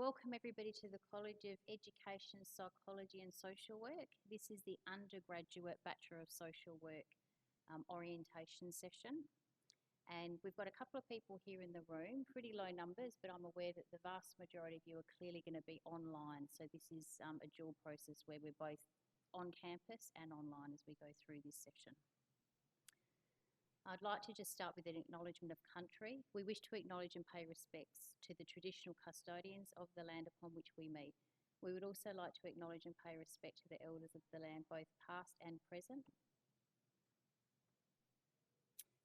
Welcome everybody to the College of Education, Psychology and Social Work. This is the Undergraduate Bachelor of Social Work orientation session. And we've got a couple of people here in the room, pretty low numbers, but I'm aware that the vast majority of you are clearly going to be online. So this is a dual process where we're both on campus and online as we go through this session. I'd like to just start with an acknowledgement of country. We wish to acknowledge and pay respects to the traditional custodians of the land upon which we meet. We would also like to acknowledge and pay respect to the elders of the land, both past and present.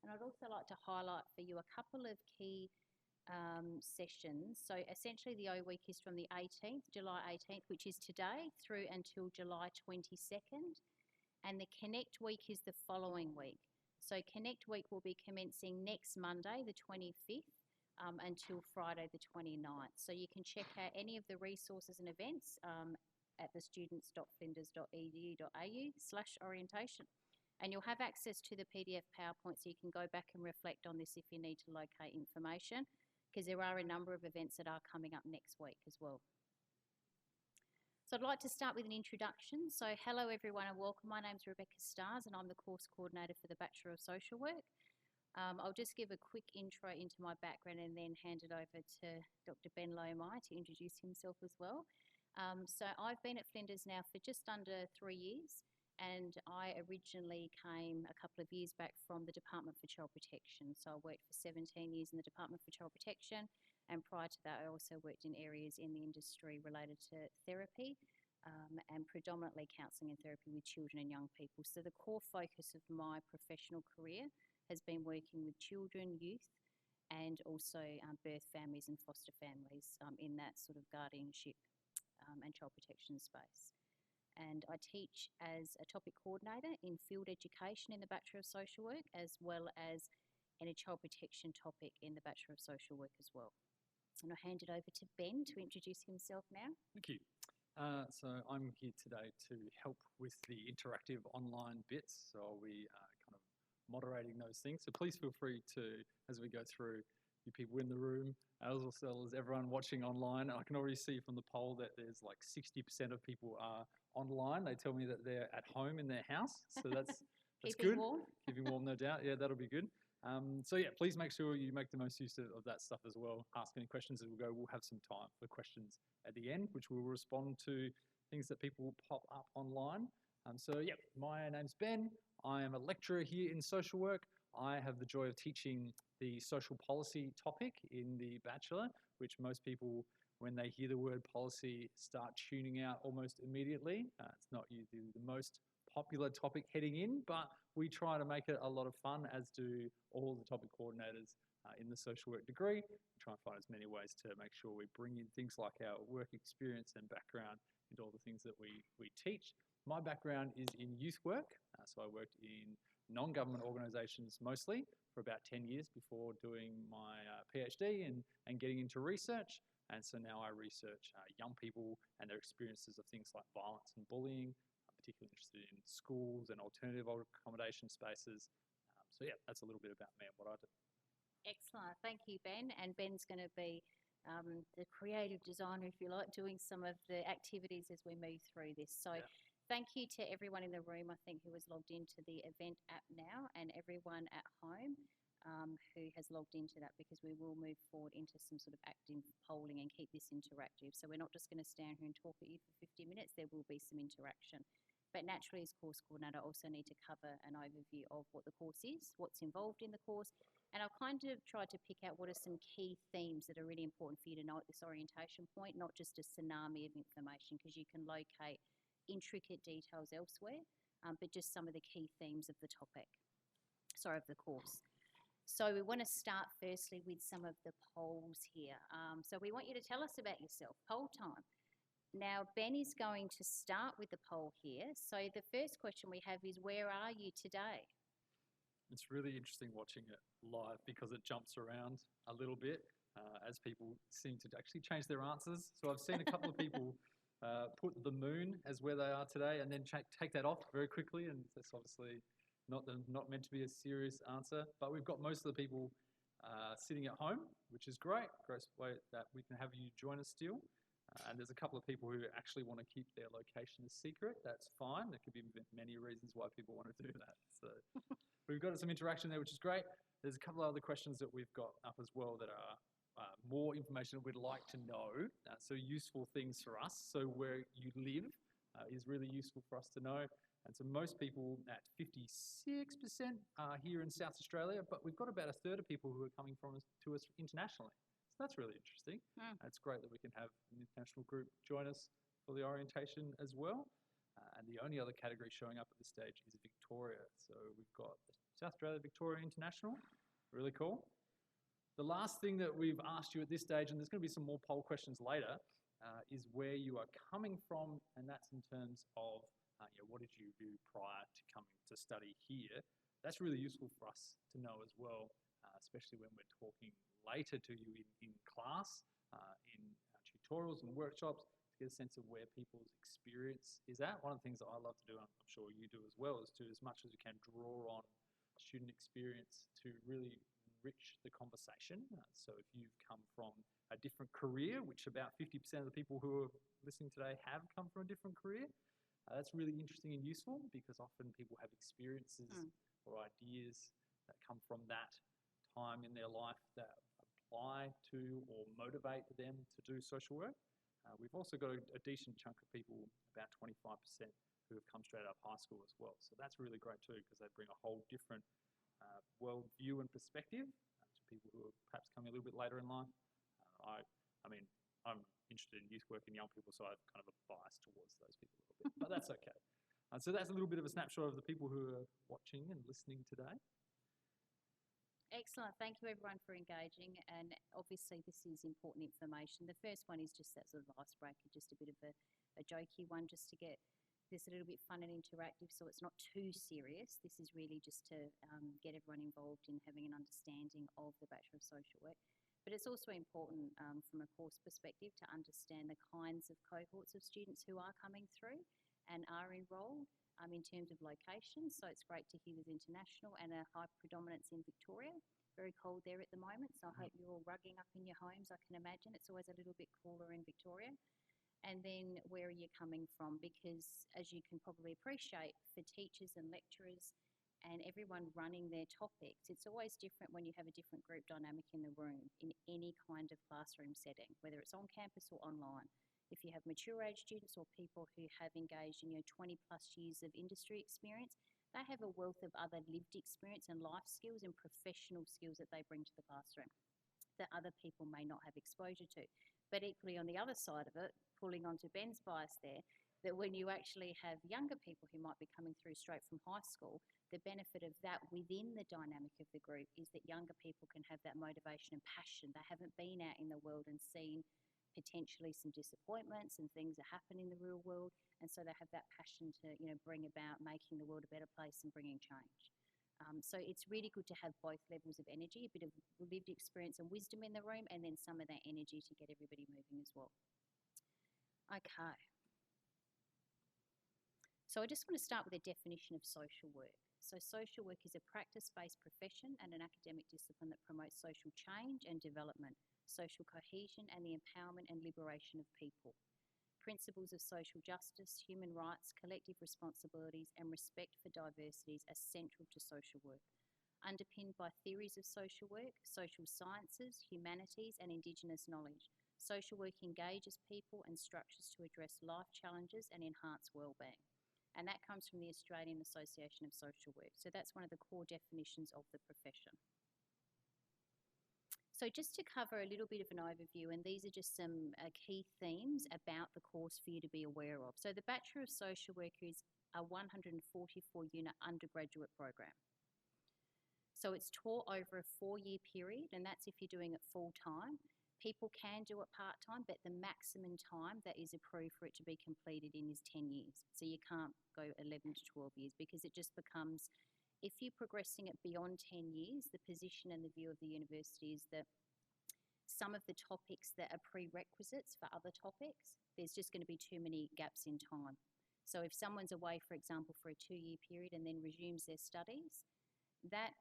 And I'd also like to highlight for you a couple of key sessions. So essentially the O week is from the 18th, July 18th, which is today, through until July 22nd. And the Connect week is the following week. So Connect week will be commencing next Monday, the 25th, until Friday, the 29th. So you can check out any of the resources and events at thestudents.flinders.edu.au/orientation. And you'll have access to the PDF PowerPoint so you can go back and reflect on this if you need to locate information, because there are a number of events that are coming up next week as well. So I'd like to start with an introduction. So hello everyone and welcome. My name's Rebecca Stars and I'm the course coordinator for the Bachelor of Social Work. I'll just give a quick intro into my background and then hand it over to Dr. Ben Lomai to introduce himself as well. So I've been at Flinders now for just under 3 years, and I originally came a couple of years back from the Department for Child Protection. So I worked for 17 years in the Department for Child Protection, and prior to that I also worked in areas in the industry related to therapy and predominantly counselling and therapy with children and young people. So the core focus of my professional career has been working with children, youth, and also birth families and foster families in that sort of guardianship and child protection space. And I teach as a topic coordinator in field education in the Bachelor of Social Work, as well as in a child protection topic in the Bachelor of Social Work as well. And I'll hand it over to Ben to introduce himself now. Thank you. So I'm here today to help with the interactive online bits. So I'll be kind of moderating those things. So please feel free to, as we go through, you people in the room, as well as everyone watching online. I can already see from the poll that there's like 60% of people are online. They tell me that they're at home in their house. So that's Keeping good. warm. Keeping warm, no doubt. Yeah, that'll be good. So yeah, please make sure you make the most use of that stuff as well. Ask any questions as we go. We'll have some time for questions at the end, which will respond to things that people will pop up online. So yeah, my name's Ben. I am a lecturer here in social work. I have the joy of teaching the social policy topic in the Bachelor, which most people, when they hear the word policy, start tuning out almost immediately. It's not usually the most popular topic heading in, but we try to make it a lot of fun, as do all the topic coordinators in the social work degree. We try and find as many ways to make sure we bring in things like our work experience and background into all the things that we teach. My background is in youth work, so I worked in non-government organisations mostly for about 10 years before doing my PhD and getting into research. And so now I research young people and their experiences of things like violence and bullying. I'm particularly interested in schools and alternative accommodation spaces. So yeah, that's a little bit about me and what I do. Excellent. Thank you, Ben. And Ben's going to be the creative designer, if you like, doing some of the activities as we move through this. So yeah. Thank you to everyone in the room, I think, who has logged into the event app now, and everyone at home who has logged into that, because we will move forward into some sort of active polling and keep this interactive. So we're not just going to stand here and talk at you for 50 minutes, there will be some interaction. But naturally, as course coordinator, I also need to cover an overview of what the course is, what's involved in the course, and I've kind of tried to pick out what are some key themes that are really important for you to know at this orientation point, not just a tsunami of information, because you can locate intricate details elsewhere, but just some of the key themes of the topic, of the course. So we want to start firstly with some of the polls here. So we want you to tell us about yourself. Poll time. Now, Ben is going to start with the poll here. So the first question we have is, where are you today? It's really interesting watching it live because it jumps around a little bit as people seem to actually change their answers. So I've seen a couple of people put the moon as where they are today and then take that off very quickly, and that's obviously not meant to be a serious answer. But we've got most of the people sitting at home, which is great way that we can have you join us still. And there's a couple of people who actually want to keep their location a secret. That's fine. There could be many reasons why people want to do that. So we've got some interaction there, which is great. There's a couple of other questions that we've got up as well that are more information we'd like to know. So useful things for us. So where you live is really useful for us to know. And so most people at 56% are here in South Australia, but we've got about a third of people who are coming to us internationally. So that's really interesting. It's great that we can have an international group join us for the orientation as well. And the only other category showing up at this stage is Victoria. So we've got South Australia, Victoria International. Really cool. The last thing that we've asked you at this stage, and there's going to be some more poll questions later, is where you are coming from, and that's in terms of what did you do prior to coming to study here. That's really useful for us to know as well, especially when we're talking later to you in class, in tutorials and workshops, to get a sense of where people's experience is at. One of the things that I love to do, and I'm sure you do as well, is to, as much as you can, draw on student experience to really enrich the conversation. So if you've come from a different career, which about 50% of the people who are listening today have come from a different career, that's really interesting and useful, because often people have experiences or ideas that come from that time in their life that apply to or motivate them to do social work. We've also got a decent chunk of people, about 25%, who have come straight out of high school as well. So that's really great too, because they bring a whole different world view and perspective to people who are perhaps coming a little bit later in life. I mean, I'm interested in youth work and young people, so I have kind of a bias towards those people a little bit, but that's okay. So that's a little bit of a snapshot of the people who are watching and listening today. Excellent. Thank you everyone for engaging, and obviously this is important information. The first one is just that sort of icebreaker, just a bit of a jokey one, just to get this a little bit fun and interactive, so it's not too serious. This is really just to get everyone involved in having an understanding of the Bachelor of Social Work. But it's also important from a course perspective to understand the kinds of cohorts of students who are coming through and are enrolled in terms of location. So it's great to hear there's international and a high predominance in Victoria. Very cold there at the moment, so I hope you're all rugging up in your homes. I can imagine it's always a little bit cooler in Victoria. And then where are you coming from? Because as you can probably appreciate, for teachers and lecturers and everyone running their topics, it's always different when you have a different group dynamic in the room in any kind of classroom setting, whether it's on campus or online. If you have mature age students or people who have engaged in 20 plus years of industry experience, they have a wealth of other lived experience and life skills and professional skills that they bring to the classroom that other people may not have exposure to. But equally on the other side of it, pulling onto Ben's bias there, that when you actually have younger people who might be coming through straight from high school, the benefit of that within the dynamic of the group is that younger people can have that motivation and passion. They haven't been out in the world and seen potentially some disappointments and things that happen in the real world, and so they have that passion to bring about making the world a better place and bringing change. So it's really good to have both levels of energy, a bit of lived experience and wisdom in the room, and then some of that energy to get everybody moving as well. Okay. So I just want to start with a definition of social work. So social work is a practice-based profession and an academic discipline that promotes social change and development, social cohesion and the empowerment and liberation of people. Principles of social justice, human rights, collective responsibilities and respect for diversities are central to social work. Underpinned by theories of social work, social sciences, humanities and Indigenous knowledge, social work engages people and structures to address life challenges and enhance wellbeing. And that comes from the Australian Association of Social Work. So that's one of the core definitions of the profession. So just to cover a little bit of an overview, and these are just some key themes about the course for you to be aware of. So the Bachelor of Social Work is a 144-unit undergraduate program. So it's taught over a 4-year period, and that's if you're doing it full-time. People can do it part-time, but the maximum time that is approved for it to be completed in is 10 years. So you can't go 11 to 12 years, because it just becomes, if you're progressing it beyond 10 years, the position and the view of the university is that some of the topics that are prerequisites for other topics, there's just going to be too many gaps in time. So if someone's away, for example, for a 2-year period and then resumes their studies, that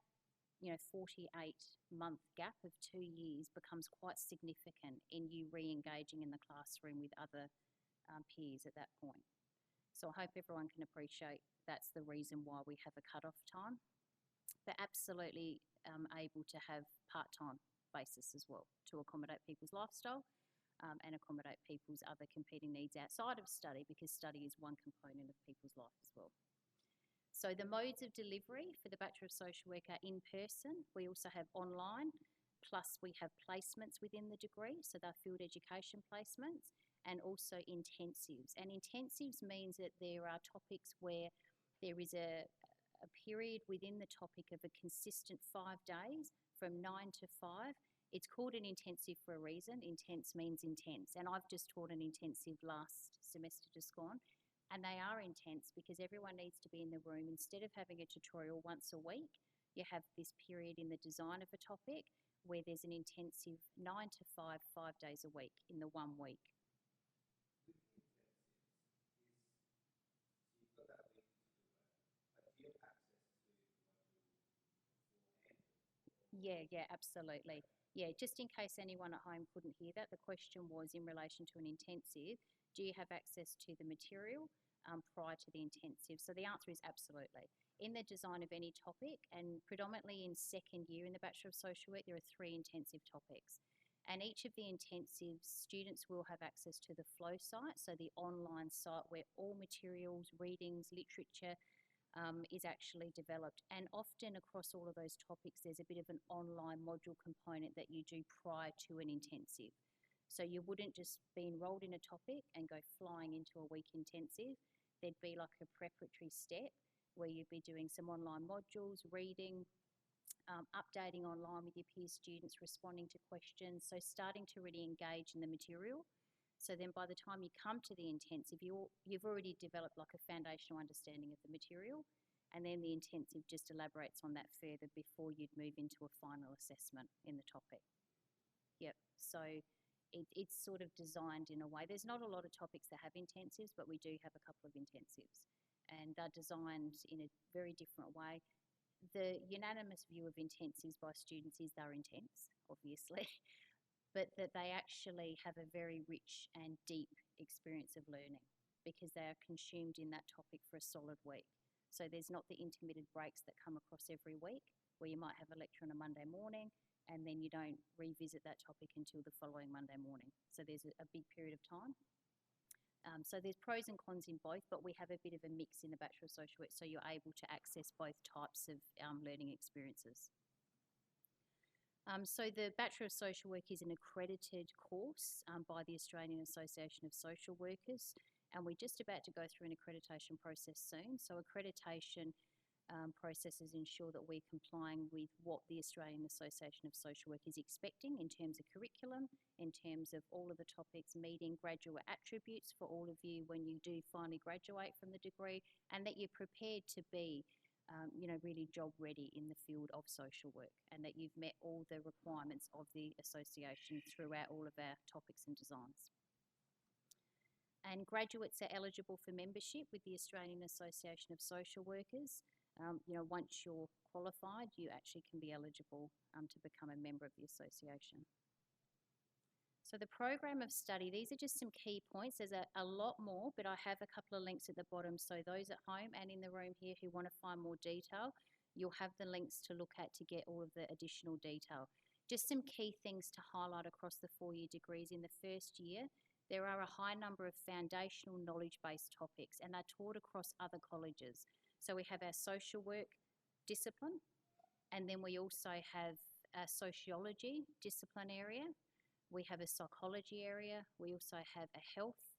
48-month gap of 2 years becomes quite significant in you re-engaging in the classroom with other peers at that point. So I hope everyone can appreciate that's the reason why we have a cut-off time, but absolutely able to have part-time basis as well to accommodate people's lifestyle and accommodate people's other competing needs outside of study, because study is one component of people's life as well. So the modes of delivery for the Bachelor of Social Work are in person. We also have online, plus we have placements within the degree, so they're field education placements, and also intensives. And intensives means that there are topics where there is a period within the topic of a consistent 5 days from 9 to 5. It's called an intensive for a reason. Intense means intense. And I've just taught an intensive last semester just gone. And they are intense because everyone needs to be in the room. Instead of having a tutorial once a week, you have this period in the design of a topic where there's an intensive 9 to 5, 5 days a week in the 1 week. Yeah, absolutely. Yeah, just in case anyone at home couldn't hear that, the question was in relation to an intensive, do you have access to the material prior to the intensive? So the answer is absolutely. In the design of any topic, and predominantly in second year in the Bachelor of Social Work, there are 3 intensive topics. And each of the intensives, students will have access to the flow site, so the online site where all materials, readings, literature, is actually developed. And often across all of those topics, there's a bit of an online module component that you do prior to an intensive. So you wouldn't just be enrolled in a topic and go flying into a week intensive. There'd be like a preparatory step where you'd be doing some online modules, reading, updating online with your peer students, responding to questions. So starting to really engage in the material. So then by the time you come to the intensive, you've already developed like a foundational understanding of the material, and then the intensive just elaborates on that further before you'd move into a final assessment in the topic. Yep, so it's sort of designed in a way. There's not a lot of topics that have intensives, but we do have a couple of intensives, and they're designed in a very different way. The unanimous view of intensives by students is they're intense, obviously, but that they actually have a very rich and deep experience of learning because they are consumed in that topic for a solid week. So there's not the intermittent breaks that come across every week where you might have a lecture on a Monday morning and then you don't revisit that topic until the following Monday morning. So there's a big period of time. So there's pros and cons in both, but we have a bit of a mix in the Bachelor of Social Work, so you're able to access both types of learning experiences. So the Bachelor of Social Work is an accredited course by the Australian Association of Social Workers, and we're just about to go through an accreditation process soon. So accreditation processes ensure that we're complying with what the Australian Association of Social Work is expecting in terms of curriculum, in terms of all of the topics meeting graduate attributes for all of you when you do finally graduate from the degree, and that you're prepared to be really job ready in the field of social work, and that you've met all the requirements of the association throughout all of our topics and designs. And graduates are eligible for membership with the Australian Association of Social Workers. Once you're qualified, you actually can be eligible to become a member of the association. So the program of study, these are just some key points. There's a lot more, but I have a couple of links at the bottom. So those at home and in the room here who want to find more detail, you'll have the links to look at to get all of the additional detail. Just some key things to highlight across the 4-year degrees. In the first year, there are a high number of foundational knowledge-based topics, and they're taught across other colleges. So we have our social work discipline, and then we also have a sociology discipline area. We have a psychology area. We also have a health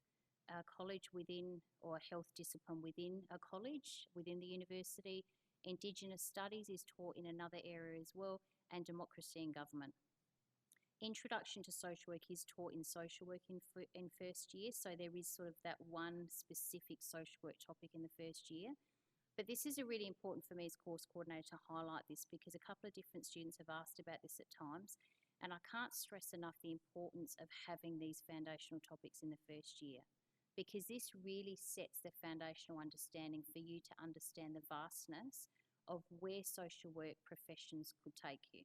college within, or a health discipline within a college, within the university. Indigenous studies is taught in another area as well, and democracy and government. Introduction to social work is taught in social work in first year, so there is sort of that one specific social work topic in the first year. But this is a really important for me as course coordinator to highlight this, because a couple of different students have asked about this at times, and I can't stress enough the importance of having these foundational topics in the first year, because this really sets the foundational understanding for you to understand the vastness of where social work professions could take you.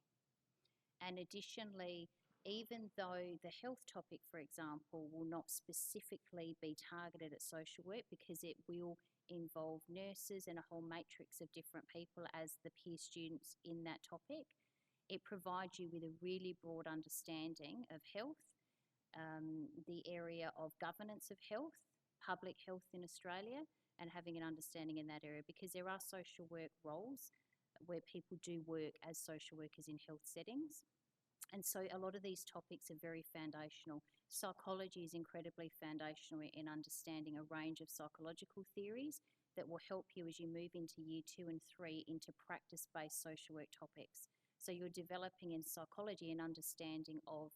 And additionally, even though the health topic, for example, will not specifically be targeted at social work because it will involve nurses and a whole matrix of different people as the peer students in that topic, it provides you with a really broad understanding of health, the area of governance of health, public health in Australia, and having an understanding in that area, because there are social work roles where people do work as social workers in health settings. And so a lot of these topics are very foundational. Psychology is incredibly foundational in understanding a range of psychological theories that will help you as you move into year 2 and 3 into practice-based social work topics. So you're developing in psychology an understanding of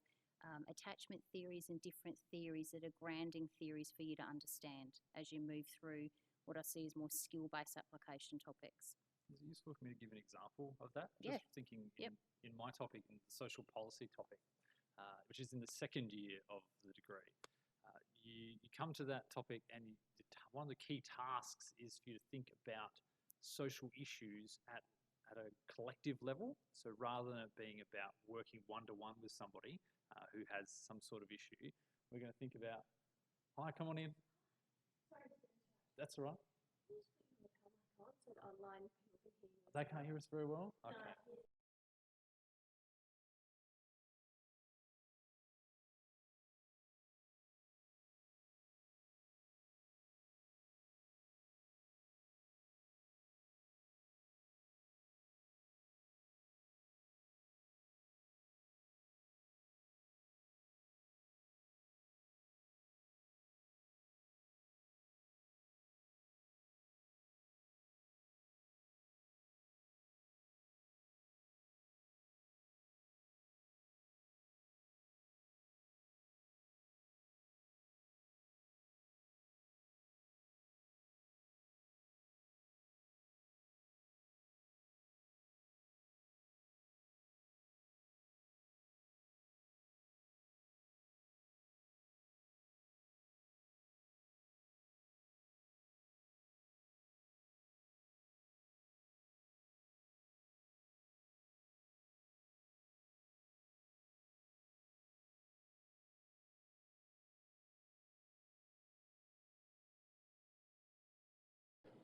attachment theories and different theories that are grounding theories for you to understand as you move through what I see as more skill-based application topics. Is it useful for me to give an example of that? Yeah. Just thinking in my topic, in the social policy topic, which is in the second year of the degree. You come to that topic and one of the key tasks is for you to think about social issues at a collective level. So rather than it being about working one-to-one with somebody who has some sort of issue, we're going to think about, hi, come on in. That's all right. They can't hear us very well? Okay.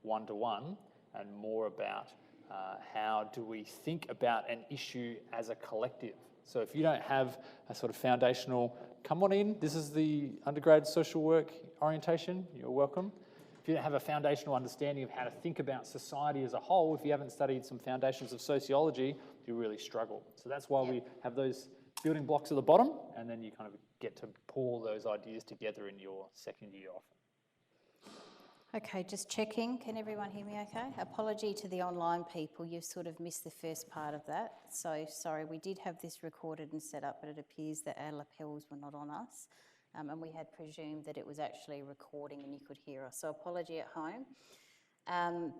One-to-one and more about how do we think about an issue as a collective. So if you don't have a sort of foundational, come on in, this is the undergrad social work orientation, you're welcome. If you don't have a foundational understanding of how to think about society as a whole, if you haven't studied some foundations of sociology, you really struggle. So that's why we have those building blocks at the bottom, and then you kind of get to pull those ideas together in your second year often. Okay, just checking. Can everyone hear me okay? Apology to the online people. You've sort of missed the first part of that. So sorry, we did have this recorded and set up, but it appears that our lapels were not on us. And we had presumed that it was actually recording and you could hear us. So apology at home.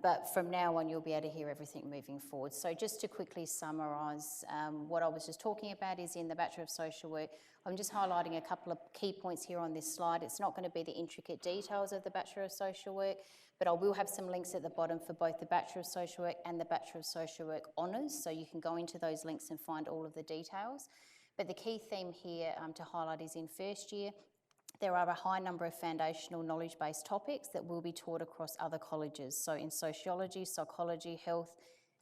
But from now on, you'll be able to hear everything moving forward. So just to quickly summarise, what I was just talking about is in the Bachelor of Social Work. I'm just highlighting a couple of key points here on this slide. It's not going to be the intricate details of the Bachelor of Social Work, but I will have some links at the bottom for both the Bachelor of Social Work and the Bachelor of Social Work Honours, so you can go into those links and find all of the details. But the key theme here to highlight is in first year, there are a high number of foundational knowledge-based topics that will be taught across other colleges. So in sociology, psychology, health,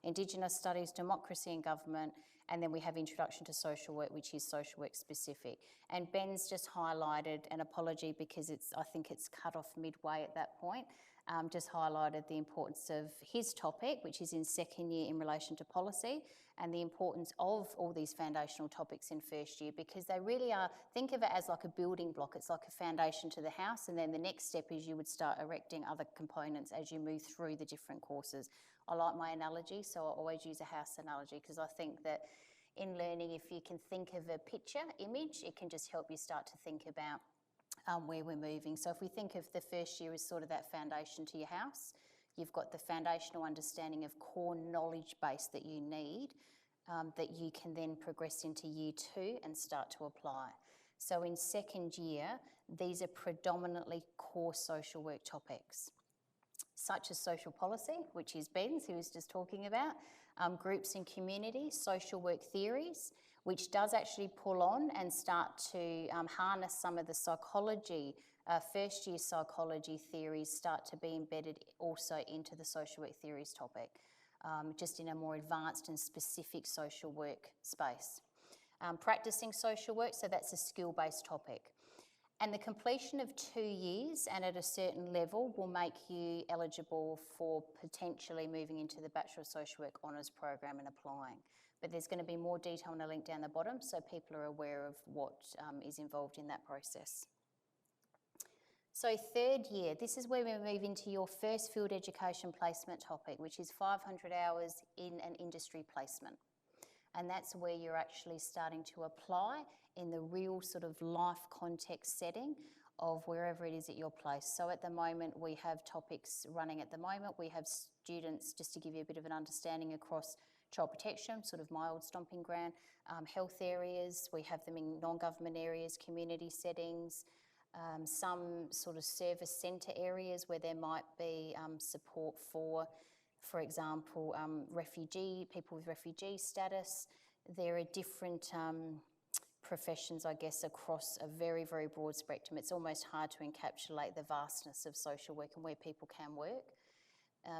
Indigenous studies, democracy and government, and then we have Introduction to Social Work, which is social work specific. And Ben's just highlighted, an apology because I think it's cut off midway at that point, just highlighted the importance of his topic, which is in second year in relation to policy, and the importance of all these foundational topics in first year, because they really are, think of it as like a building block. It's like a foundation to the house, and then the next step is you would start erecting other components as you move through the different courses. I like my analogy, so I always use a house analogy, because I think that in learning, if you can think of a picture, image, it can just help you start to think about where we're moving. So if we think of the first year as sort of that foundation to your house, you've got the foundational understanding of core knowledge base that you need, that you can then progress into year 2 and start to apply. So in second year, these are predominantly core social work topics. such as social policy, which is Ben's, who was just talking about, groups and communities, social work theories, which does actually pull on and start to harness some of the psychology, first year psychology theories start to be embedded also into the social work theories topic, just in a more advanced and specific social work space. Practicing social work, so that's a skill-based topic. And the completion of 2 years and at a certain level will make you eligible for potentially moving into the Bachelor of Social Work Honours program and applying. But there's going to be more detail in a link down the bottom so people are aware of what is involved in that process. So 3rd year, this is where we move into your first field education placement topic, which is 500 hours in an industry placement. And that's where you're actually starting to apply in the real sort of life context setting of wherever it is at your place. So at the moment, we have topics running at the moment. We have students, just to give you a bit of an understanding, across child protection, sort of my old stomping ground, health areas. We have them in non-government areas, community settings, some sort of service centre areas where there might be support for example, people with refugee status. There are different professions, I guess, across a very, very broad spectrum. It's almost hard to encapsulate the vastness of social work and where people can work.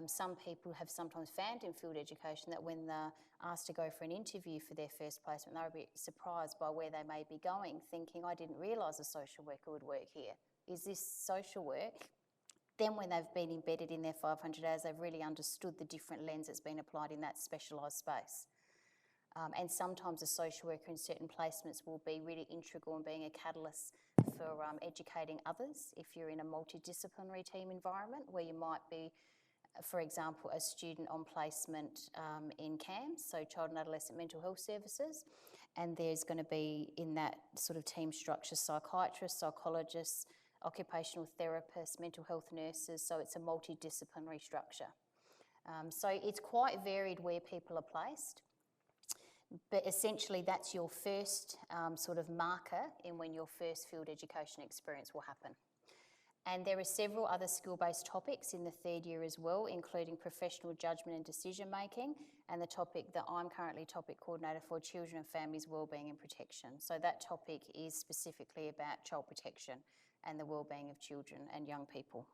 Some people have sometimes found in field education that when they're asked to go for an interview for their first placement, they're a bit surprised by where they may be going, thinking, I didn't realise a social worker would work here. Is this social work? Then when they've been embedded in their 500 hours, they've really understood the different lens that's been applied in that specialised space. And sometimes a social worker in certain placements will be really integral in being a catalyst for educating others. If you're in a multidisciplinary team environment where you might be, for example, a student on placement in CAMS, so Child and Adolescent Mental Health Services, and there's going to be in that sort of team structure psychiatrists, psychologists, occupational therapists, mental health nurses, so it's a multidisciplinary structure. So it's quite varied where people are placed, but essentially that's your first sort of marker in when your first field education experience will happen. And there are several other skill-based topics in the 3rd year as well, including professional judgment and decision making, and the topic that I'm currently topic coordinator for, children and families wellbeing and protection. So that topic is specifically about child protection and the wellbeing of children and young people.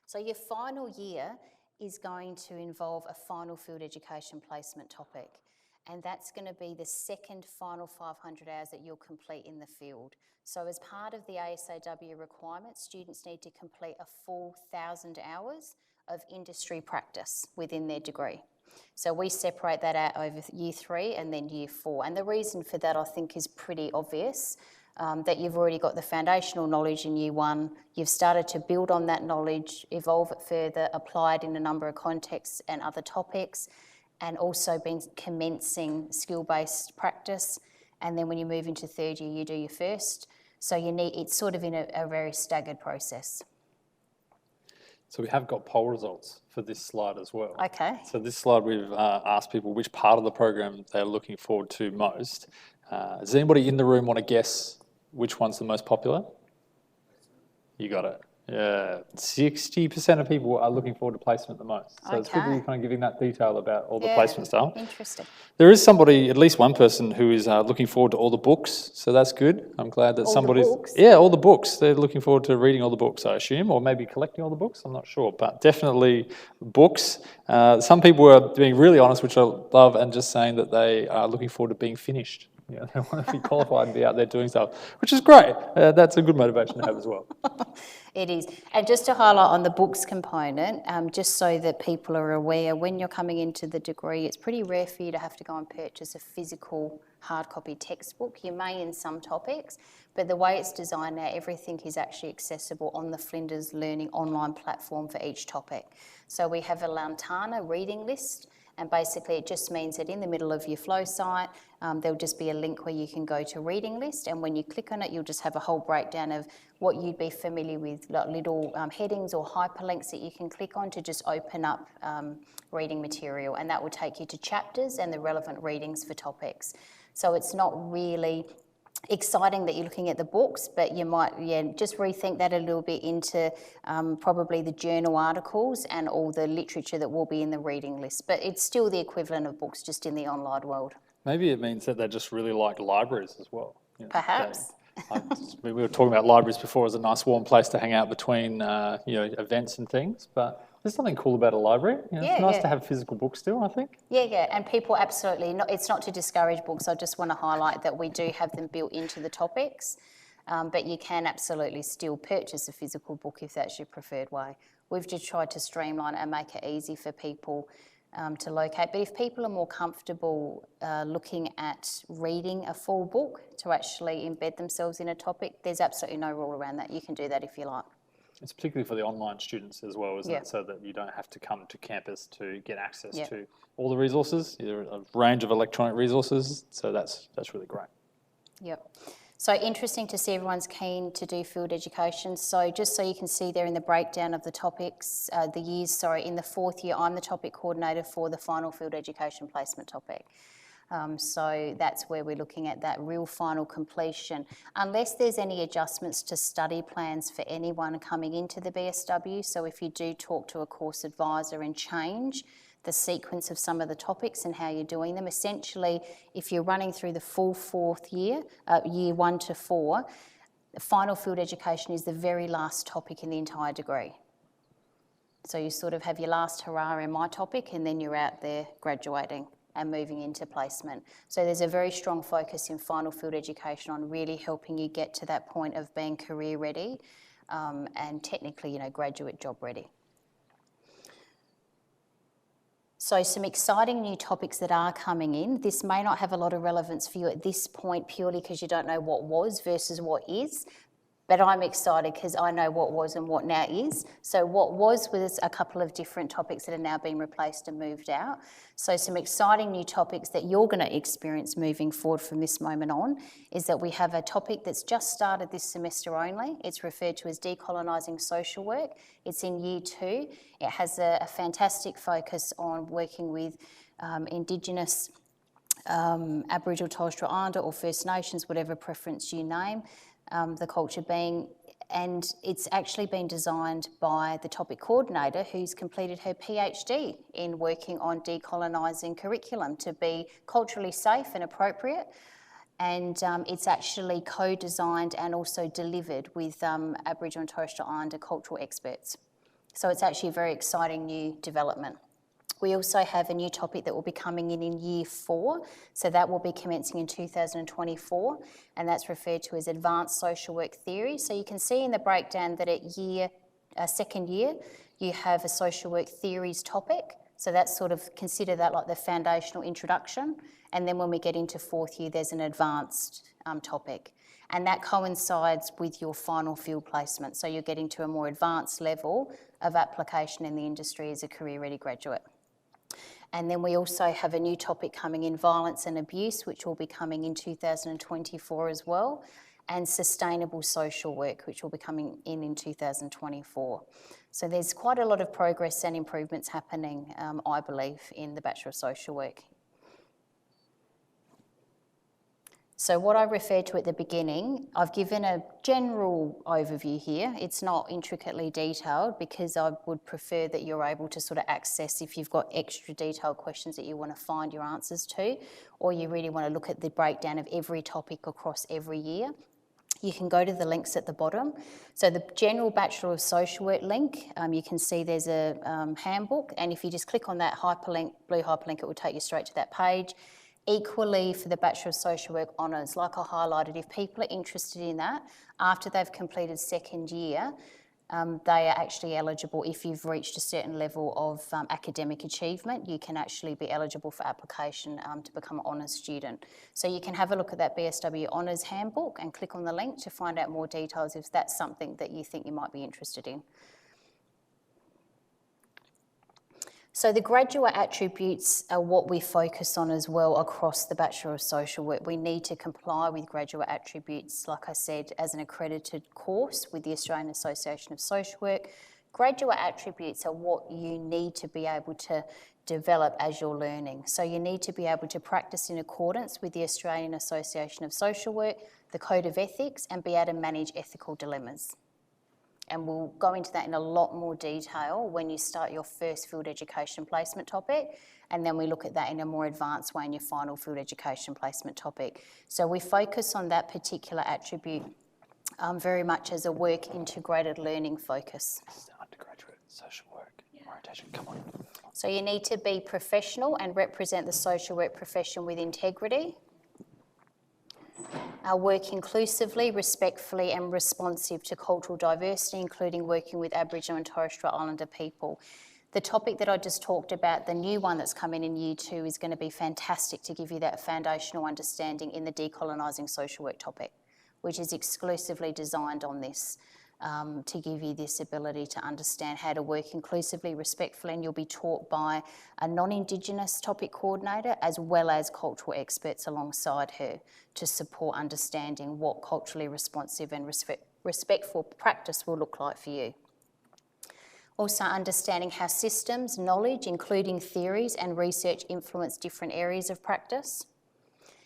So your final year is going to involve a final field education placement topic, and that's going to be the second final 500 hours that you'll complete in the field. So as part of the ASAW requirements, students need to complete a full 1,000 hours of industry practice within their degree. So we separate that out over year 3 and then year 4. And the reason for that, I think, is pretty obvious, that you've already got the foundational knowledge in year 1, you've started to build on that knowledge, evolve it further, apply it in a number of contexts and other topics, and also been commencing skill-based practice. And then when you move into 3rd year, you do your first. So it's sort of in a very staggered process. So we have got poll results for this slide as well. Okay. So this slide, we've asked people which part of the program they're looking forward to most. Does anybody in the room want to guess which one's the most popular? You got it. Yeah, 60% of people are looking forward to placement the most. So it's good that you're kind of giving that detail about all the placement stuff. Interesting. There is somebody, at least one person, who is looking forward to all the books. So that's good. I'm glad that somebody's... All the books? Yeah, all the books. They're looking forward to reading all the books, I assume, or maybe collecting all the books. I'm not sure, but definitely books. Some people are being really honest, which I love, and just saying that they are looking forward to being finished. Yeah, they want to be qualified and be out there doing stuff, which is great. That's a good motivation to have as well. It is. And just to highlight on the books component, just so that people are aware, when you're coming into the degree, it's pretty rare for you to have to go and purchase a physical hard copy textbook. You may in some topics, but the way it's designed now, everything is actually accessible on the Flinders Learning online platform for each topic. So we have a Lantana reading list, and basically it just means that in the middle of your flow site, there'll just be a link where you can go to reading list, and when you click on it, you'll just have a whole breakdown of what you'd be familiar with, like little headings or hyperlinks that you can click on to just open up reading material, and that will take you to chapters and the relevant readings for topics. So it's not really exciting that you're looking at the books, but you might, just rethink that a little bit into probably the journal articles and all the literature that will be in the reading list. But it's still the equivalent of books, just in the online world. Maybe it means that they just really like libraries as well. Perhaps. We were talking about libraries before as a nice warm place to hang out between events and things, but there's something cool about a library. It's nice to have physical books still, I think. Yeah, and people absolutely, it's not to discourage books, I just want to highlight that we do have them built into the topics, but you can absolutely still purchase a physical book if that's your preferred way. We've just tried to streamline it and make it easy for people to locate. But if people are more comfortable looking at reading a full book to actually embed themselves in a topic, there's absolutely no rule around that. You can do that if you like. It's particularly for the online students as well, isn't it? So that you don't have to come to campus to get access to all the resources. There are a range of electronic resources, so that's really great. Yep. So interesting to see everyone's keen to do field education. So just so you can see there in the breakdown of the topics, the years, in the fourth year, I'm the topic coordinator for the final field education placement topic. So that's where we're looking at that real final completion. Unless there's any adjustments to study plans for anyone coming into the BSW, so if you do talk to a course advisor and change the sequence of some of the topics and how you're doing them, essentially, if you're running through the full fourth year, year 1 to 4, final field education is the very last topic in the entire degree. So you sort of have your last hurrah in my topic and then you're out there graduating and moving into placement. So there's a very strong focus in final field education on really helping you get to that point of being career ready and technically, graduate job ready. So some exciting new topics that are coming in. This may not have a lot of relevance for you at this point purely because you don't know what was versus what is, but I'm excited because I know what was and what now is. So what was a couple of different topics that are now being replaced and moved out. So some exciting new topics that you're going to experience moving forward from this moment on is that we have a topic that's just started this semester only. It's referred to as decolonising social work. It's in year 2. It has a fantastic focus on working with Indigenous, Aboriginal, Torres Strait Islander or First Nations, whatever preference you name. The culture being, and it's actually been designed by the topic coordinator who's completed her PhD in working on decolonising curriculum to be culturally safe and appropriate. And it's actually co-designed and also delivered with Aboriginal and Torres Strait Islander cultural experts. So it's actually a very exciting new development. We also have a new topic that will be coming in year 4, so that will be commencing in 2024, and that's referred to as advanced social work theory. So you can see in the breakdown that at second year, you have a social work theories topic, so that's sort of, consider that like the foundational introduction, and then when we get into 4th year, there's an advanced topic. And that coincides with your final field placement, so you're getting to a more advanced level of application in the industry as a career-ready graduate. And then we also have a new topic coming in, violence and abuse, which will be coming in 2024 as well, and sustainable social work, which will be coming in 2024. So there's quite a lot of progress and improvements happening, I believe, in the Bachelor of Social Work. So what I referred to at the beginning, I've given a general overview here. It's not intricately detailed because I would prefer that you're able to sort of access if you've got extra detailed questions that you want to find your answers to, or you really want to look at the breakdown of every topic across every year. You can go to the links at the bottom. So the general Bachelor of Social Work link, you can see there's a handbook, and if you just click on that hyperlink, blue hyperlink, it will take you straight to that page. Equally for the Bachelor of Social Work Honours, like I highlighted, if people are interested in that, after they've completed second year, they are actually eligible. If you've reached a certain level of academic achievement, you can actually be eligible for application to become an honours student. So you can have a look at that BSW Honours handbook and click on the link to find out more details if that's something that you think you might be interested in. So the graduate attributes are what we focus on as well across the Bachelor of Social Work. We need to comply with graduate attributes, like I said, as an accredited course with the Australian Association of Social Work Graduate attributes are what you need to be able to develop as you're learning. So you need to be able to practice in accordance with the Australian Association of Social Work, the Code of Ethics, and be able to manage ethical dilemmas. And we'll go into that in a lot more detail when you start your first field education placement topic, and then we look at that in a more advanced way in your final field education placement topic. So we focus on that particular attribute very much as a work integrated learning focus. This is undergraduate social work orientation. Come on. So you need to be professional and represent the social work profession with integrity. Work inclusively, respectfully and responsive to cultural diversity, including working with Aboriginal and Torres Strait Islander people. The topic that I just talked about, the new one that's coming in Year 2, is going to be fantastic to give you that foundational understanding in the decolonising social work topic, which is exclusively designed on this, to give you this ability to understand how to work inclusively, respectfully, and you'll be taught by a non-Indigenous topic coordinator as well as cultural experts alongside her to support understanding what culturally responsive and respectful practice will look like for you. Also understanding how systems, knowledge, including theories and research influence different areas of practice.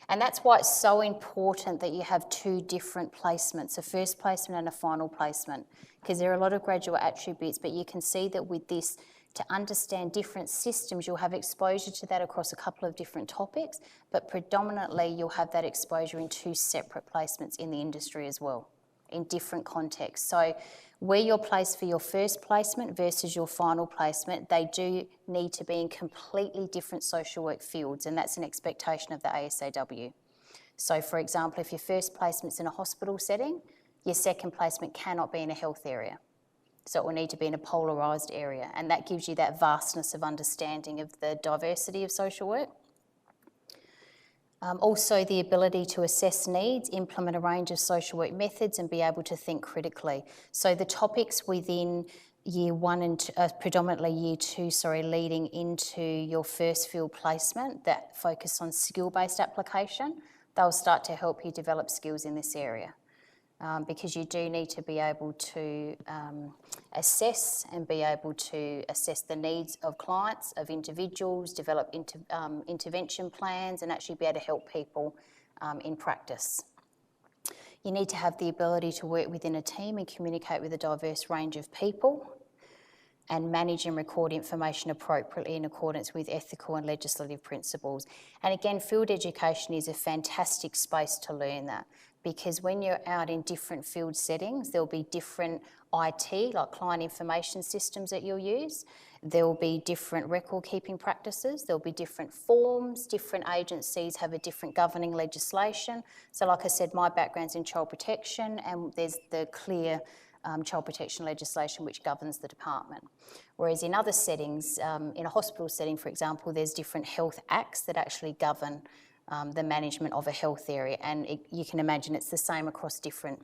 And that's why it's so important that you have 2 different placements, a first placement and a final placement, because there are a lot of graduate attributes, but you can see that with this, to understand different systems, you'll have exposure to that across a couple of different topics, but predominantly you'll have that exposure in 2 separate placements in the industry as well, in different contexts. So where you're placed for your first placement versus your final placement, they do need to be in completely different social work fields, and that's an expectation of the ASAW. So for example, if your first placement's in a hospital setting, your second placement cannot be in a health area. So it will need to be in a polarised area, and that gives you that vastness of understanding of the diversity of social work. Also the ability to assess needs, implement a range of social work methods and be able to think critically. So the topics within Year 1 and predominantly Year 2, leading into your first field placement that focus on skill-based application, they'll start to help you develop skills in this area. Because you do need to be able to assess and be able to assess the needs of clients, of individuals, develop intervention plans and actually be able to help people in practice. You need to have the ability to work within a team and communicate with a diverse range of people and manage and record information appropriately in accordance with ethical and legislative principles. And again, field education is a fantastic space to learn that, because when you're out in different field settings, there'll be different IT, like client information systems that you'll use. There'll be different record keeping practices. There'll be different forms. Different agencies have a different governing legislation. So like I said, my background's in child protection, and there's the clear child protection legislation which governs the department. Whereas in other settings, in a hospital setting, for example, there's different health acts that actually govern the management of a health area, and you can imagine it's the same across different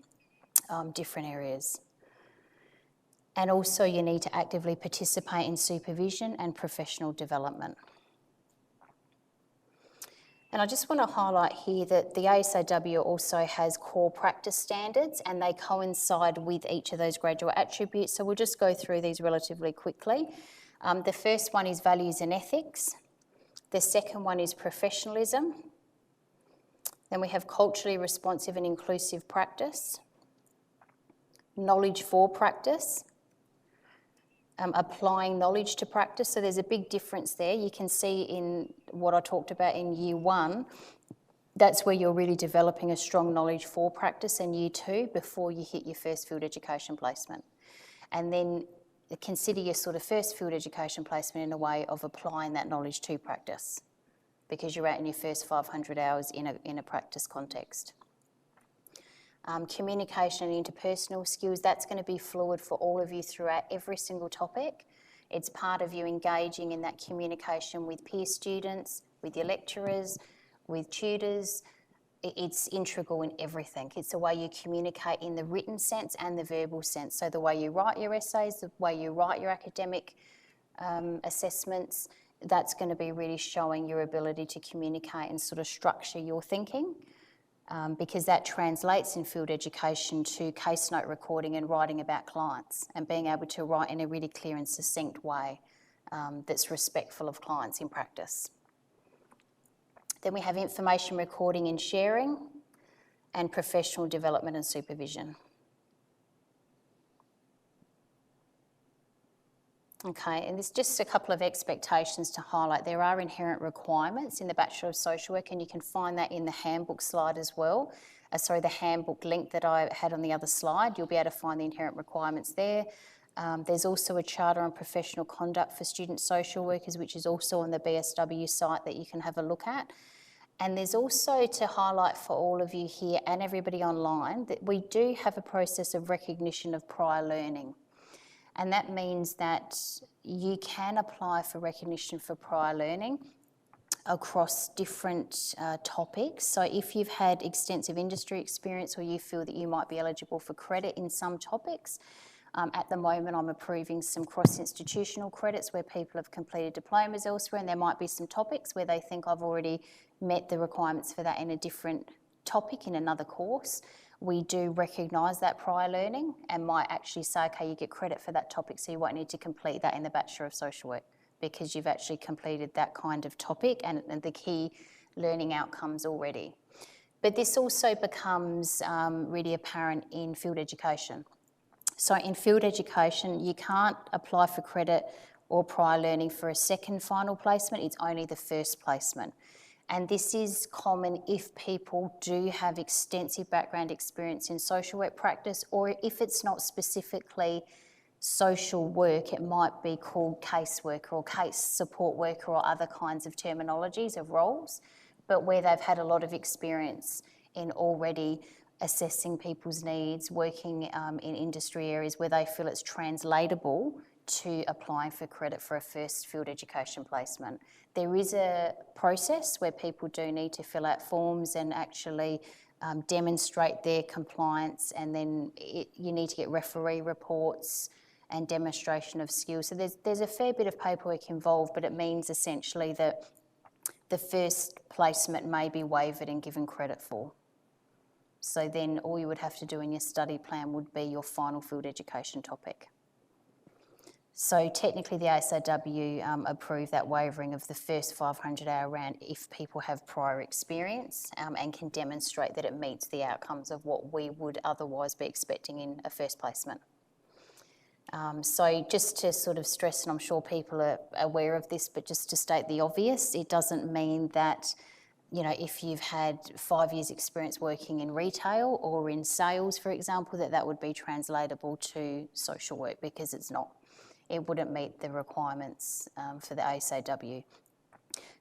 areas. And also you need to actively participate in supervision and professional development. And I just want to highlight here that the ASAW also has core practice standards, and they coincide with each of those graduate attributes. So we'll just go through these relatively quickly. The first one is values and ethics. The second one is professionalism. Then we have culturally responsive and inclusive practice, knowledge for practice, applying knowledge to practice. So there's a big difference there. You can see in what I talked about in Year 1, that's where you're really developing a strong knowledge for practice in Year 2 before you hit your first field education placement. And then consider your sort of first field education placement in a way of applying that knowledge to practice, because you're out in your first 500 hours in a practice context. Communication and interpersonal skills, that's going to be fluid for all of you throughout every single topic. It's part of you engaging in that communication with peer students, with your lecturers, with tutors. It's integral in everything. It's the way you communicate in the written sense and the verbal sense. So the way you write your essays, the way you write your academic assessments, that's going to be really showing your ability to communicate and sort of structure your thinking. because that translates in field education to case note recording and writing about clients and being able to write in a really clear and succinct way that's respectful of clients in practice. Then we have information recording and sharing and professional development and supervision. Okay, and there's just a couple of expectations to highlight. There are inherent requirements in the Bachelor of Social Work, and you can find that in the handbook slide as well. The handbook link that I had on the other slide, you'll be able to find the inherent requirements there. There's also a charter on professional conduct for student social workers, which is also on the BSW site that you can have a look at. And there's also to highlight for all of you here and everybody online that we do have a process of recognition of prior learning. And that means that you can apply for recognition for prior learning across different topics. So if you've had extensive industry experience or you feel that you might be eligible for credit in some topics, at the moment I'm approving some cross-institutional credits where people have completed diplomas elsewhere, and there might be some topics where they think I've already met the requirements for that in a different topic in another course. We do recognise that prior learning and might actually say, okay, you get credit for that topic, so you won't need to complete that in the Bachelor of Social Work because you've actually completed that kind of topic and the key learning outcomes already. But this also becomes really apparent in field education. So in field education, you can't apply for credit or prior learning for a second final placement, it's only the first placement. And this is common if people do have extensive background experience in social work practice, or if it's not specifically social work, it might be called caseworker or case support worker or other kinds of terminologies of roles, but where they've had a lot of experience in already assessing people's needs, working in industry areas where they feel it's translatable to applying for credit for a first field education placement. There is a process where people do need to fill out forms and actually demonstrate their compliance, and then you need to get referee reports and demonstration of skills. So there's a fair bit of paperwork involved, but it means essentially that the first placement may be waived and given credit for. So then all you would have to do in your study plan would be your final field education topic. So technically the ASAW approved that waivering of the first 500-hour round if people have prior experience and can demonstrate that it meets the outcomes of what we would otherwise be expecting in a first placement. So just to sort of stress, and I'm sure people are aware of this, but just to state the obvious, it doesn't mean that, you know, if you've had 5 years experience working in retail or in sales, for example, that would be translatable to social work, because it's not. It wouldn't meet the requirements for the ASAW.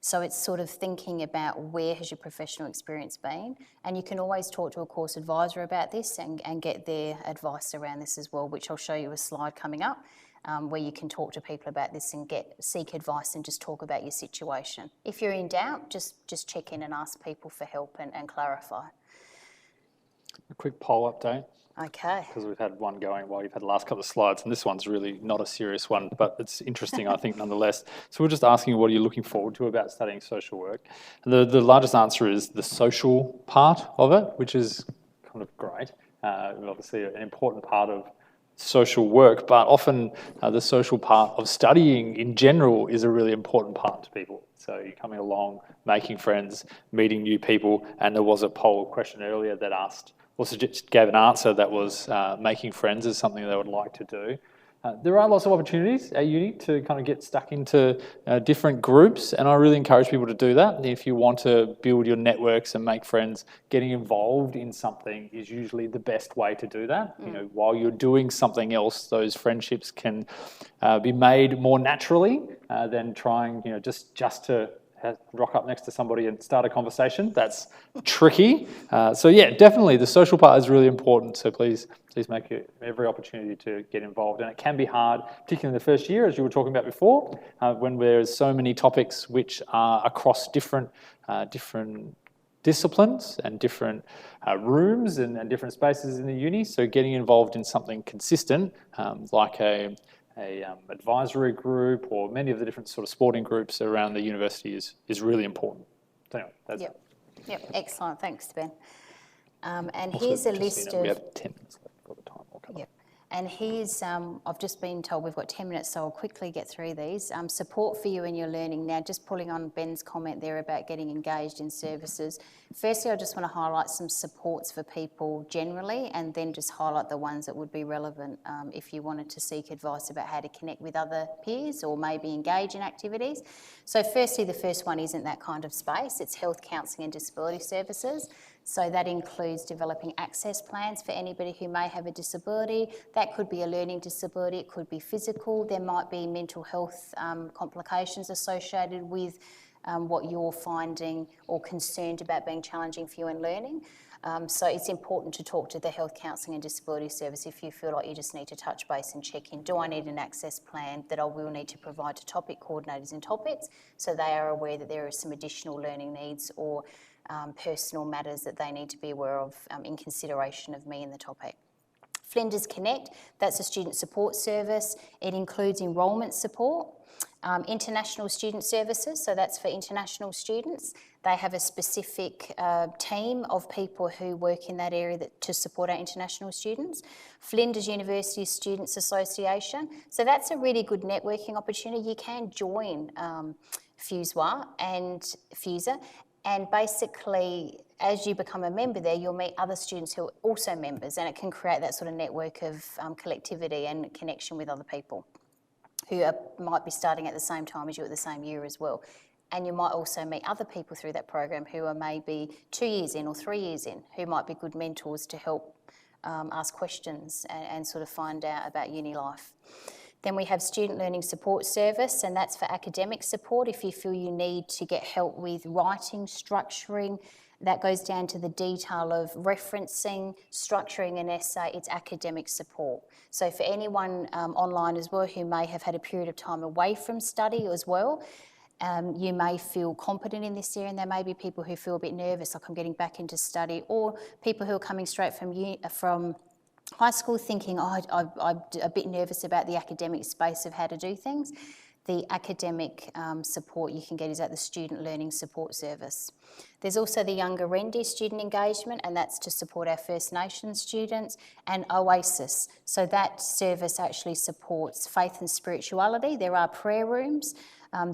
So it's sort of thinking about where has your professional experience been, and you can always talk to a course advisor about this and get their advice around this as well, which I'll show you a slide coming up where you can talk to people about this and seek advice and just talk about your situation. If you're in doubt, just check in and ask people for help and clarify. A quick poll update. Okay. Because we've had one going while you've had the last couple of slides, and this one's really not a serious one, but it's interesting, I think, nonetheless. So we're just asking, what are you looking forward to about studying social work? And the largest answer is the social part of it, which is kind of great. Obviously an important part of social work, but often the social part of studying in general is a really important part to people. So you're coming along, making friends, meeting new people, and there was a poll question earlier that asked, also just gave an answer that was making friends is something they would like to do. There are lots of opportunities at uni to kind of get stuck into different groups, and I really encourage people to do that. If you want to build your networks and make friends, getting involved in something is usually the best way to do that. You know, while you're doing something else, those friendships can be made more naturally than trying, you know, just to rock up next to somebody and start a conversation. That's tricky. So yeah, definitely the social part is really important. So please make it every opportunity to get involved. And it can be hard, particularly in the first year, as you were talking about before, when there's so many topics which are across different disciplines and different rooms and different spaces in the uni. So getting involved in something consistent, like a advisory group or many of the different sort of sporting groups around the university is really important. So anyway, that's Yep, excellent. Thanks, Ben. And Also, here's a just so you list know, we of... have 10 minutes left for the time. We'll cover. Yep. And here's, I've just been told we've got 10 minutes, so I'll quickly get through these. Support for you in your learning. Now, just pulling on Ben's comment there about getting engaged in services. Firstly, I just want to highlight some supports for people generally, and then just highlight the ones that would be relevant if you wanted to seek advice about how to connect with other peers or maybe engage in activities. So firstly, the first one isn't that kind of space. It's health, counselling and disability services. So that includes developing access plans for anybody who may have a disability. That could be a learning disability, it could be physical. There might be mental health complications associated with what you're finding or concerned about being challenging for you in learning. So it's important to talk to the Health Counselling and Disability Service if you feel like you just need to touch base and check in. Do I need an access plan that I will need to provide to topic coordinators in topics so they are aware that there are some additional learning needs or personal matters that they need to be aware of in consideration of me in the topic. Flinders Connect, that's a student support service. It includes enrolment support, international student services, so that's for international students. They have a specific team of people who work in that area to support our international students. Flinders University Students Association, so that's a really good networking opportunity. You can join FUSA, and basically, as you become a member there, you'll meet other students who are also members, and it can create that sort of network of collectivity and connection with other people who might be starting at the same time as you at the same year as well. And you might also meet other people through that program who are maybe 2 years in or 3 years in, who might be good mentors to help ask questions and sort of find out about uni life. Then we have Student Learning Support Service, and that's for academic support if you feel you need to get help with writing, structuring. That goes down to the detail of referencing, structuring an essay. It's academic support. So for anyone online as well who may have had a period of time away from study as well, you may feel competent in this area, and there may be people who feel a bit nervous, like I'm getting back into study, or people who are coming straight from high school thinking, I'm a bit nervous about the academic space of how to do things. The academic support you can get is at the Student Learning Support Service. There's also the Younger Rendi Student Engagement, and that's to support our First Nations students, and Oasis. So that service actually supports faith and spirituality. There are prayer rooms.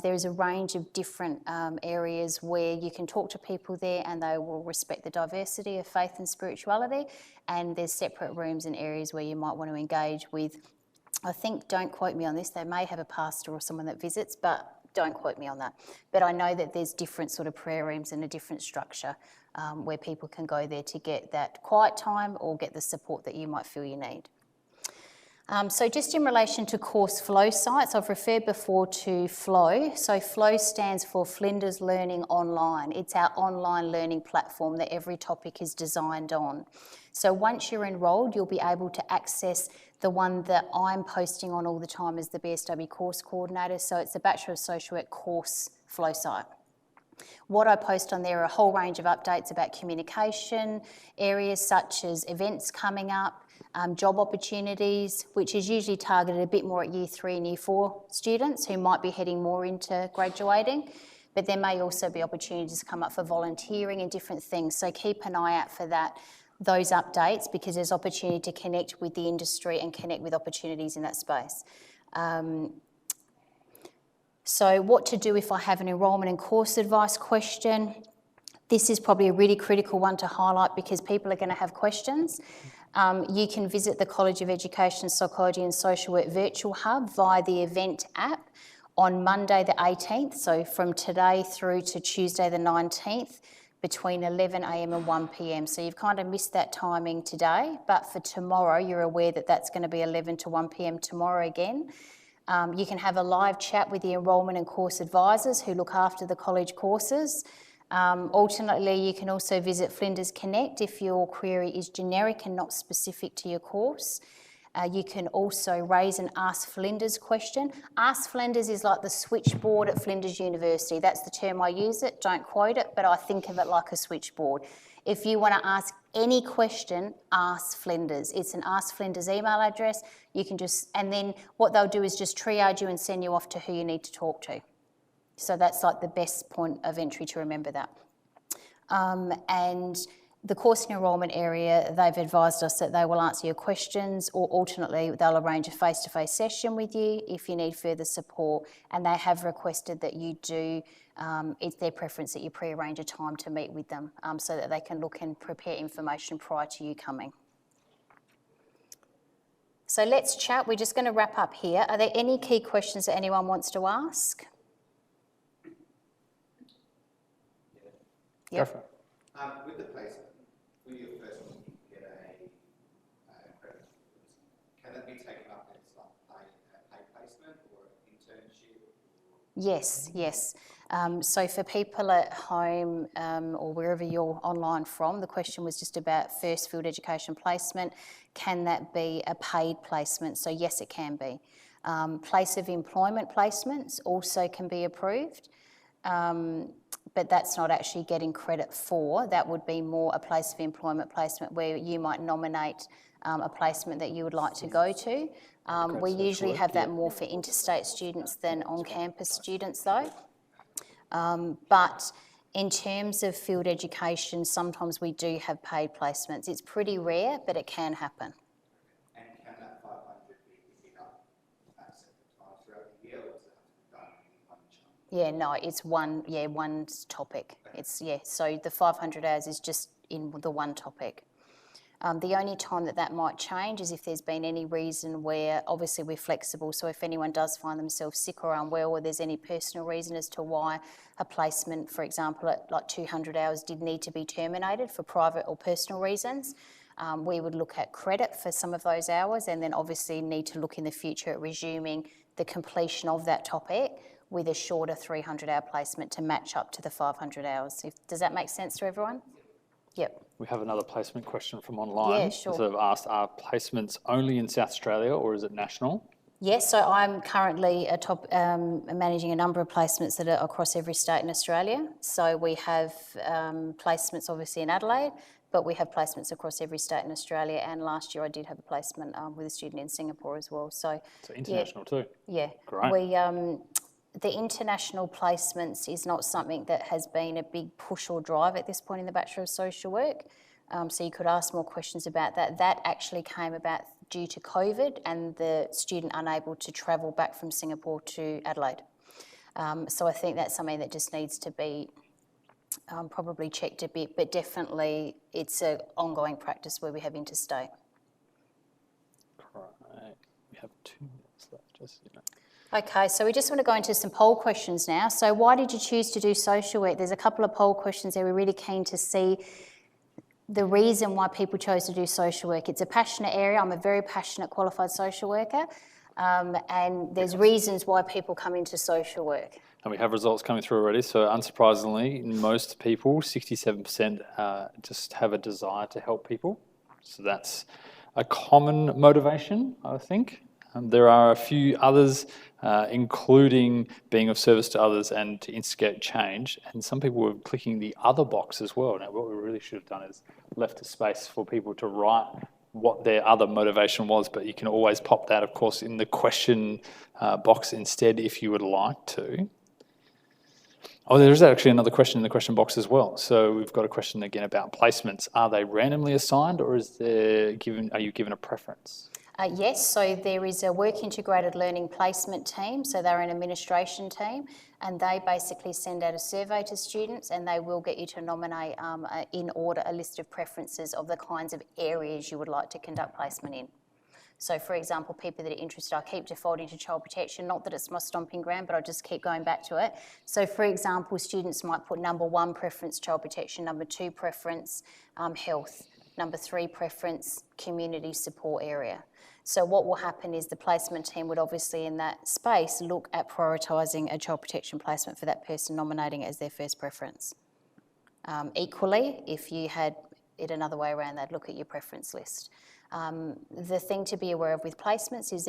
There's a range of different areas where you can talk to people there and they will respect the diversity of faith and spirituality, and there's separate rooms and areas where you might want to engage with, I think, don't quote me on this, they may have a pastor or someone that visits, but don't quote me on that. But I know that there's different sort of prayer rooms and a different structure where people can go there to get that quiet time or get the support that you might feel you need. So just in relation to course flow sites, I've referred before to FLOW. So FLOW stands for Flinders Learning Online. It's our online learning platform that every topic is designed on. So once you're enrolled, you'll be able to access the one that I'm posting on all the time as the BSW course coordinator. So it's the Bachelor of Social Work course flow site. What I post on there are a whole range of updates about communication, areas such as events coming up, job opportunities, which is usually targeted a bit more at Year 3 and Year 4 students who might be heading more into graduating, but there may also be opportunities to come up for volunteering and different things. So keep an eye out for those updates, because there's opportunity to connect with the industry and connect with opportunities in that space. So what to do if I have an enrolment and course advice question? This is probably a really critical one to highlight because people are going to have questions. You can visit the College of Education, Psychology and Social Work Virtual Hub via the event app on Monday the 18th, so from today through to Tuesday the 19th, between 11am and 1pm. So you've kind of missed that timing today, but for tomorrow you're aware that that's going to be 11 to 1pm tomorrow again. You can have a live chat with the enrolment and course advisors who look after the college courses. Alternately, you can also visit Flinders Connect if your query is generic and not specific to your course. You can also raise an Ask Flinders question. Ask Flinders is like the switchboard at Flinders University. That's the term I use it, don't quote it, but I think of it like a switchboard. If you want to ask any question, ask Flinders. It's an Ask Flinders email address. You can and then what they'll do is just triage you and send you off to who you need to talk to. So that's like the best point of entry to remember that. And the course and enrolment area, they've advised us that they will answer your questions, or alternately they'll arrange a face-to-face session with you if you need further support, and they have requested that you do, it's their preference that you pre-arrange a time to meet with them so that they can look and prepare information prior to you coming. So let's chat. We're just going to wrap up here. Are there any key questions that anyone wants to ask? Go for it. With the placement, with your first one, you get a credit. Can that be taken up as like a paid placement or an internship? Yes, yes. So for people at home or wherever you're online from, the question was just about first field education placement. Can that be a paid placement? So yes, it can be. Place of employment placements also can be approved. But that's not actually getting credit for. That would be more a place of employment placement where you might nominate a placement that you would like to go to. We usually have that more for interstate students than on-campus students though. But in terms of field education, sometimes we do have paid placements. It's pretty rare, but it can happen. And can that 500 be picked up at separate times throughout the year, or does it have to be done in one chunk? Yeah, no, it's one topic. So the 500 hours is just in the one topic. The only time that might change is if there's been any reason where, obviously we're flexible, so if anyone does find themselves sick or unwell, or there's any personal reason as to why a placement, for example, at like 200 hours did need to be terminated for private or personal reasons, we would look at credit for some of those hours, and then obviously need to look in the future at resuming the completion of that topic with a shorter 300-hour placement to match up to the 500 hours. Does that make sense to everyone? Yep. We have another placement question from online. Yeah, sure. So I've asked, are placements only in South Australia or is it national? Yes, so I'm currently managing a number of placements that are across every state in Australia. So we have placements obviously in Adelaide, but we have placements across every state in Australia. And last year I did have a placement with a student in Singapore as well. So international too. Yeah. Great. The international placements is not something that has been a big push or drive at this point in the Bachelor of Social Work. So you could ask more questions about that. That actually came about due to COVID and the student unable to travel back from Singapore to Adelaide. So I think that's something that just needs to be probably checked a bit, but definitely it's an ongoing practice where we have interstate. Great. We have 2 minutes left, just you know. Okay, so we just want to go into some poll questions now. So why did you choose to do social work? There's a couple of poll questions there. We're really keen to see the reason why people chose to do social work. It's a passionate area. I'm a very passionate qualified social worker, and there's reasons why people come into social work. And we have results coming through already. So unsurprisingly, most people, 67%, just have a desire to help people. So that's a common motivation, I think. There are a few others, including being of service to others and to instigate change. And some people were clicking the other box as well. Now, what we really should have done is left a space for people to write what their other motivation was, but you can always pop that, of course, in the question box instead if you would like to. Oh, there is actually another question in the question box as well. So we've got a question again about placements. Are they randomly assigned, or are you given a preference? Yes, so there is a work integrated learning placement team, so they're an administration team, and they basically send out a survey to students, and they will get you to nominate in order a list of preferences of the kinds of areas you would like to conduct placement in. So for example, people that are interested, I keep defaulting to child protection, not that it's my stomping ground, but I'll just keep going back to it. So for example, students might put number 1 preference, child protection, number 2 preference, health, number 3 preference, community support area. So what will happen is the placement team would obviously in that space look at prioritising a child protection placement for that person, nominating it as their first preference. Equally, if you had it another way around, they'd look at your preference list. The thing to be aware of with placements is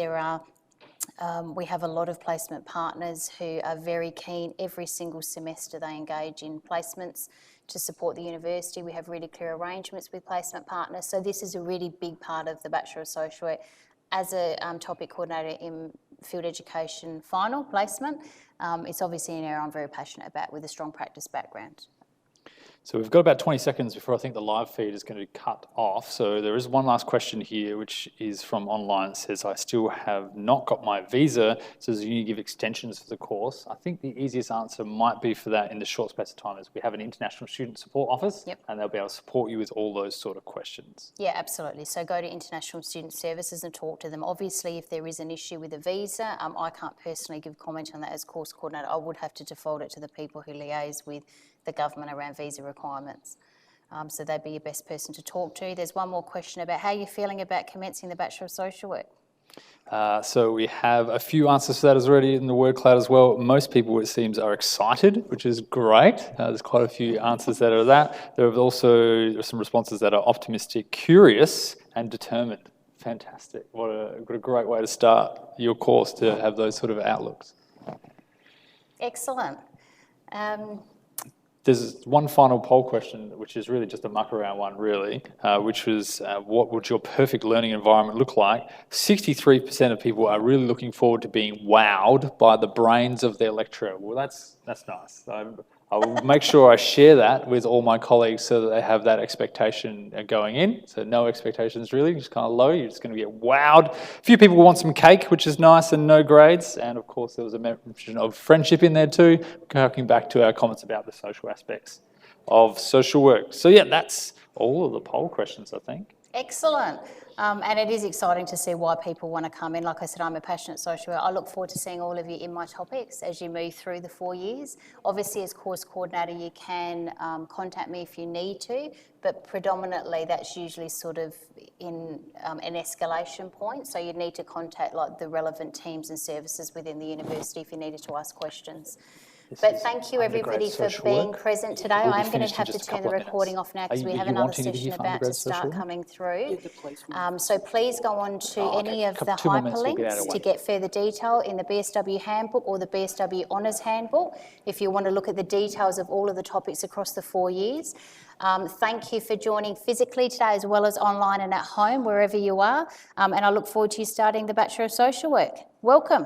we have a lot of placement partners who are very keen. Every single semester they engage in placements to support the university. We have really clear arrangements with placement partners. So this is a really big part of the Bachelor of Social Work. As a topic coordinator in field education final placement, it's obviously an area I'm very passionate about with a strong practice background. So we've got about 20 seconds before I think the live feed is going to cut off. So there is one last question here, which is from online. It says, I still have not got my visa. So does you give extensions for the course? I think the easiest answer might be for that in the short space of time is we have an international student support office, Yep. and they'll be able to support you with all those sort of questions. Yeah, absolutely. So go to International Student Services and talk to them. Obviously, if there is an issue with a visa, I can't personally give comment on that as course coordinator. I would have to default it to the people who liaise with the government around visa requirements. So they'd be your best person to talk to. There's one more question about how you're feeling about commencing the Bachelor of Social Work. So we have a few answers to that already in the word cloud as well. Most people, it seems, are excited, which is great. There's quite a few answers that are that. There are also some responses that are optimistic, curious, and determined. Fantastic. What a great way to start your course, to have those sort of outlooks. Excellent. There's one final poll question, which is really just a muck around one, really, which was what would your perfect learning environment look like? 63% of people are really looking forward to being wowed by the brains of their lecturer. Well, that's nice. I will make sure I share that with all my colleagues so that they have that expectation going in. So no expectations really, just kind of low. You're just going to get wowed. A few people want some cake, which is nice, and no grades. And of course, there was a mention of friendship in there too, harking back to our comments about the social aspects of social work. So yeah, that's all of the poll questions, I think. Excellent. And it is exciting to see why people want to come in. Like I said, I'm a passionate social worker. I look forward to seeing all of you in my topics as you move through the 4 years. Obviously, as course coordinator, you can contact me if you need to, but predominantly that's usually sort of in an escalation point. So you'd need to contact like the relevant teams and services within the university if you needed to ask questions. But thank you everybody for being present today. I am going to have to turn the recording off now because we have another session about to start coming through. So please go on to any of the hyperlinks to get further detail in the BSW handbook or the BSW Honours handbook if you want to look at the details of all of the topics across the 4 years. Thank you for joining physically today as well as online and at home, wherever you are. And I look forward to you starting the Bachelor of Social Work. Welcome.